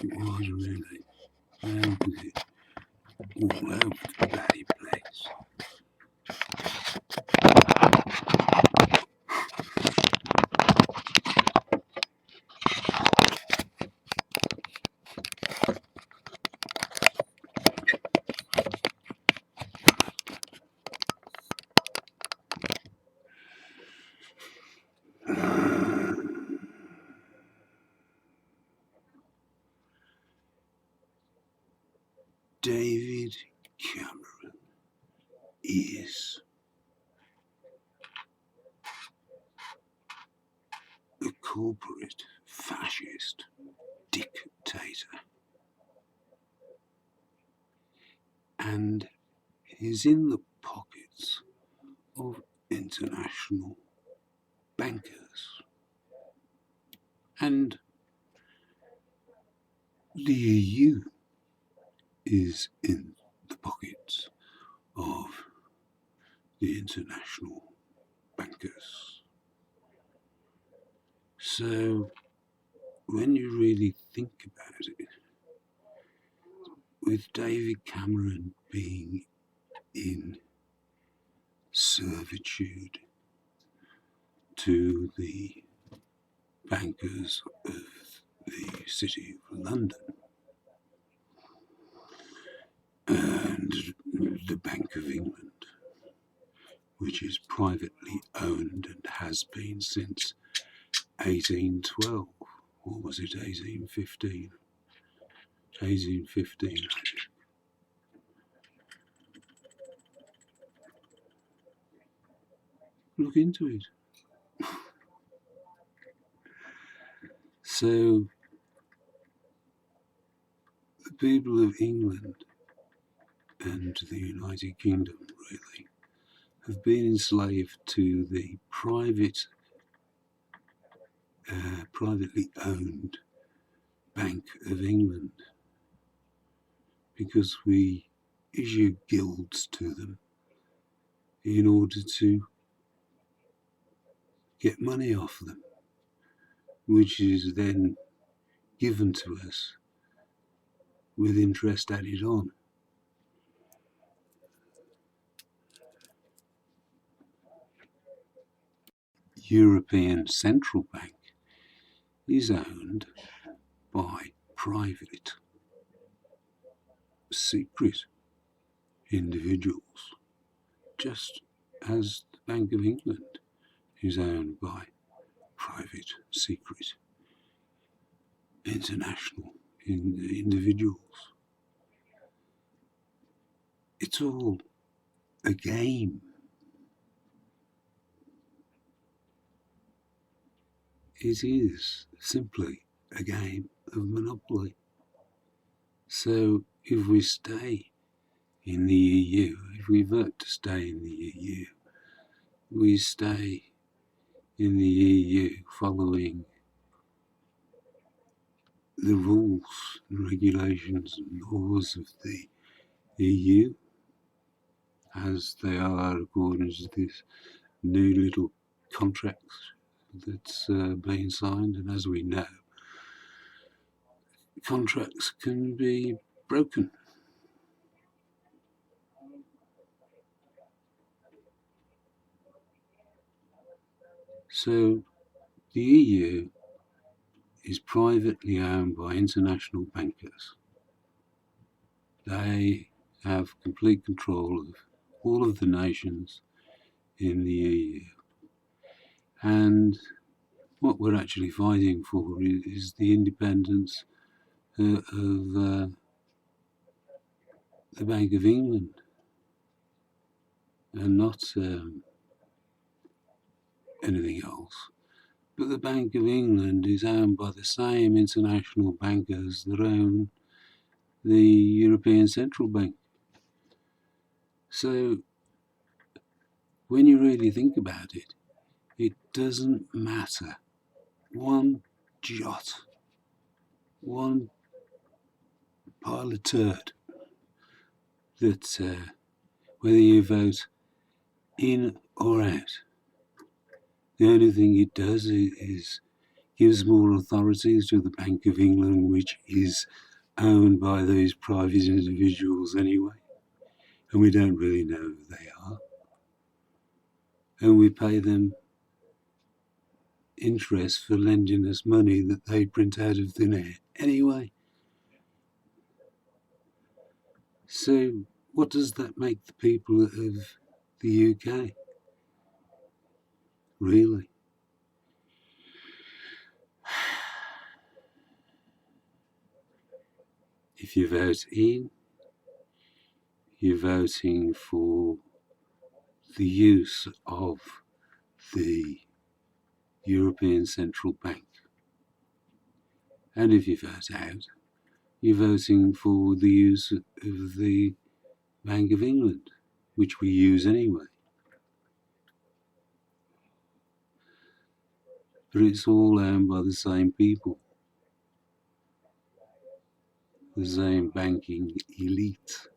It was really. How was it all over the bloody place? David Cameron is a corporate fascist dictator and is in the pockets of international bankers. And the EU is in the pockets of the international bankers. So when you really think about it, with David Cameron being in servitude to the bankers of the City of London and the Bank of England, which is privately owned and has been since 1812, or was it 1815? 1815, I think. Look into it. So, the people of England and the United Kingdom, really, have been enslaved to the privately owned Bank of England because we issue guilds to them in order to get money off them, which is then given to us with interest added on. European Central Bank is owned by private, secret individuals, just as the Bank of England is owned by private, secret, international individuals. It's all a game. It is simply a game of Monopoly. So if we stay in the EU, if we vote to stay in the EU, we stay in the EU following the rules and regulations and laws of the EU as they are according to this new little contract that's being signed. And as we know, contracts can be broken. So the EU is privately owned by international bankers. They have complete control of all of the nations in the EU. And what we're actually fighting for is the independence of the Bank of England, and not anything else. But the Bank of England is owned by the same international bankers that own the European Central Bank. So when you really think about it, it doesn't matter one jot, one pile of turd, that whether you vote in or out. The only thing it does is gives more authorities to the Bank of England, which is owned by these private individuals anyway, and we don't really know who they are, and we pay them interest for lending us money that they print out of thin air anyway. So what does that make the people of the UK? Really? If you vote in, you're voting for the use of the European Central Bank. And if you vote out, you're voting for the use of the Bank of England, which we use anyway. But it's all owned by the same people, the same banking elite.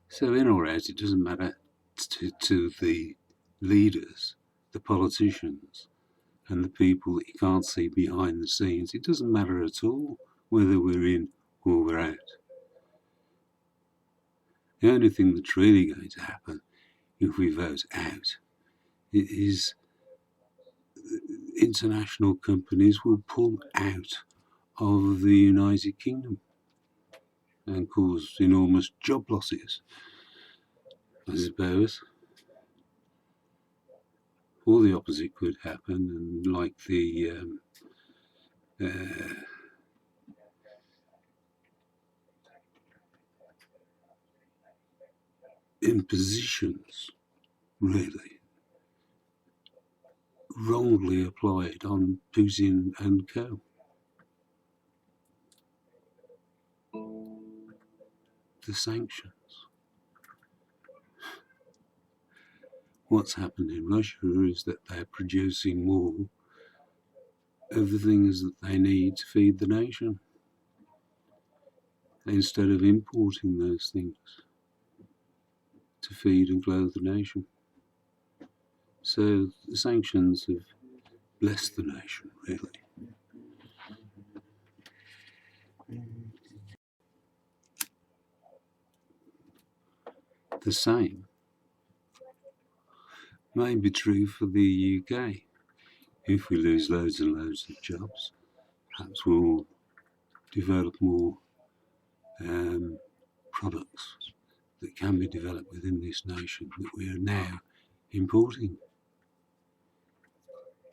So in or out, it doesn't matter to the leaders, the politicians, and the people that you can't see behind the scenes. It doesn't matter at all whether we're in or we're out. The only thing that's really going to happen if we vote out is international companies will pull out of the United Kingdom and cause enormous job losses, I suppose. Or the opposite could happen, and like the impositions, really, wrongly applied on Putin and co. The sanctions. What's happened in Russia is that they're producing more of the things that they need to feed the nation instead of importing those things to feed and clothe the nation. So the sanctions have blessed the nation, really. The same may be true for the UK. If we lose loads and loads of jobs, perhaps we'll develop more products that can be developed within this nation that we are now importing.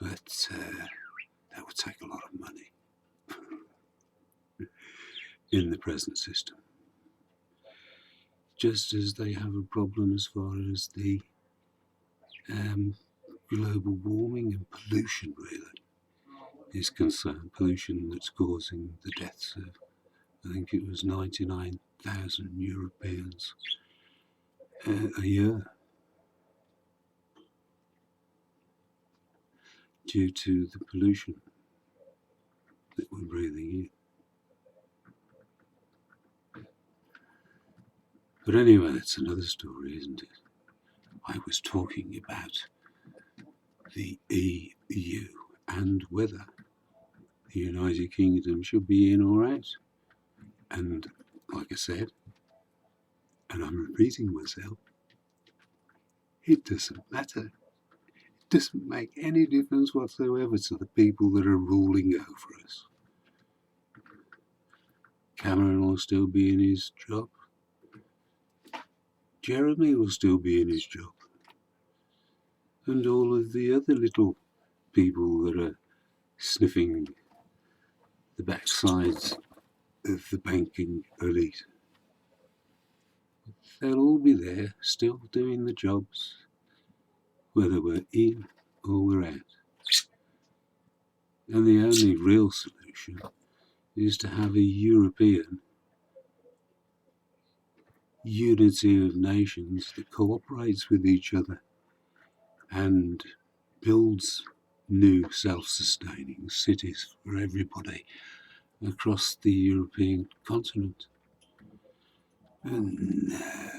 But that would take a lot of money in the present system. Just as they have a problem as far as the global warming and pollution really is concerned. Pollution that's causing the deaths of, I think it was 99,000 Europeans a year due to the pollution that we're breathing in. But anyway, that's another story, isn't it? I was talking about the EU and whether the United Kingdom should be in or out. And like I said, and I'm repeating myself, it doesn't matter. It doesn't make any difference whatsoever to the people that are ruling over us. Cameron will still be in his job. Jeremy will still be in his job. And all of the other little people that are sniffing the backsides of the banking elite, they'll all be there still doing the jobs, whether we're in or we're out. And the only real solution is to have a European unity of nations that cooperates with each other and builds new self-sustaining cities for everybody across the European continent. And no,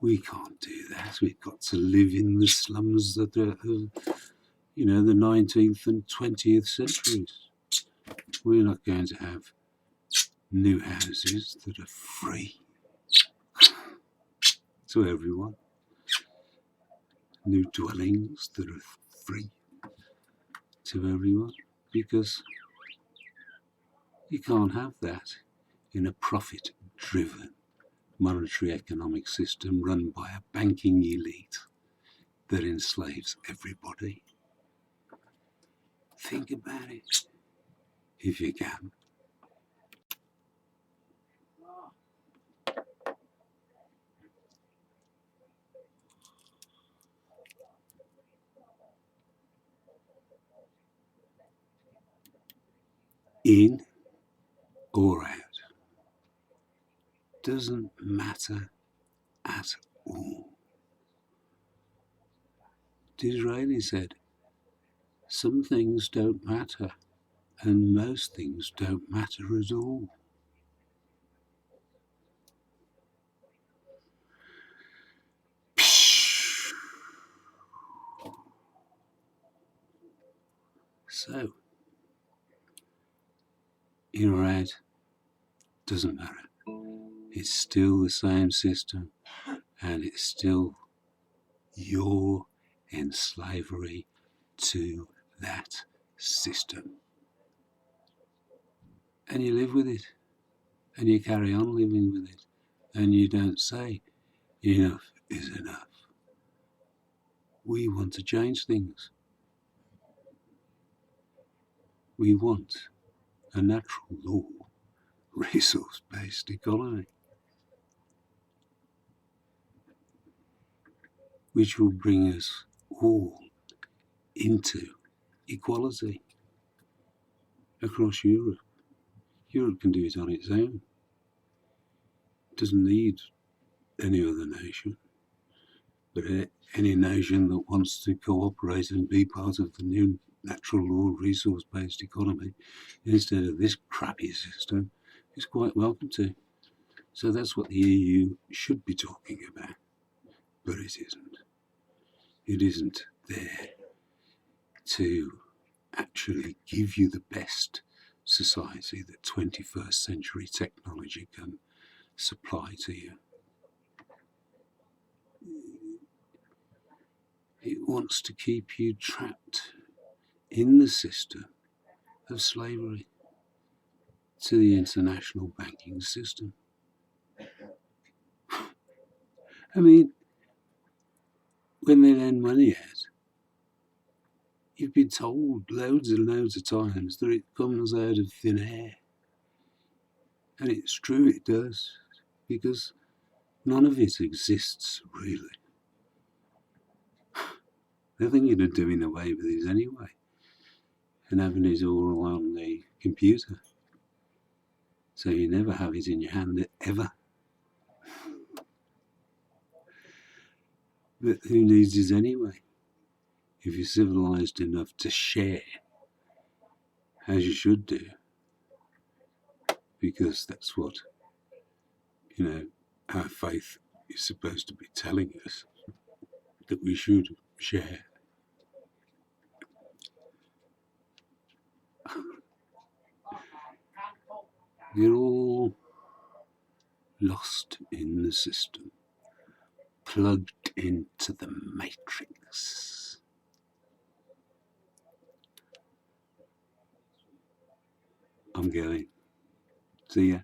We can't do that. We've got to live in the slums that are, the 19th and 20th centuries. We're not going to have new houses that are free to everyone. New dwellings that are free to everyone, because you can't have that in a profit-driven monetary economic system run by a banking elite that enslaves everybody. Think about it, if you can. In or out doesn't matter at all. Disraeli said, some things don't matter, and most things don't matter at all. So, in or out doesn't matter. It's still the same system, and it's still your enslavery to that system. And you live with it, and you carry on living with it, and you don't say, enough is enough. We want to change things. We want a natural law, resource-based economy, which will bring us all into equality across Europe. Europe can do it on its own. It doesn't need any other nation. But any nation that wants to cooperate and be part of the new natural law resource-based economy instead of this crappy system is quite welcome to. So that's what the EU should be talking about. But it isn't. It isn't there to actually give you the best society that 21st century technology can supply to you. It wants to keep you trapped in the system of slavery to the international banking system. I mean, when they lend money out, you've been told loads and loads of times that it comes out of thin air. And it's true, it does, because none of it exists, really. They're thinking of doing away with it anyway, and having it all on the computer. So you never have it in your hand, ever. But who needs it anyway? If you're civilized enough to share, as you should do, because that's what, our faith is supposed to be telling us, that we should share. We're all lost in the system, plugged into the matrix. I'm going. See ya.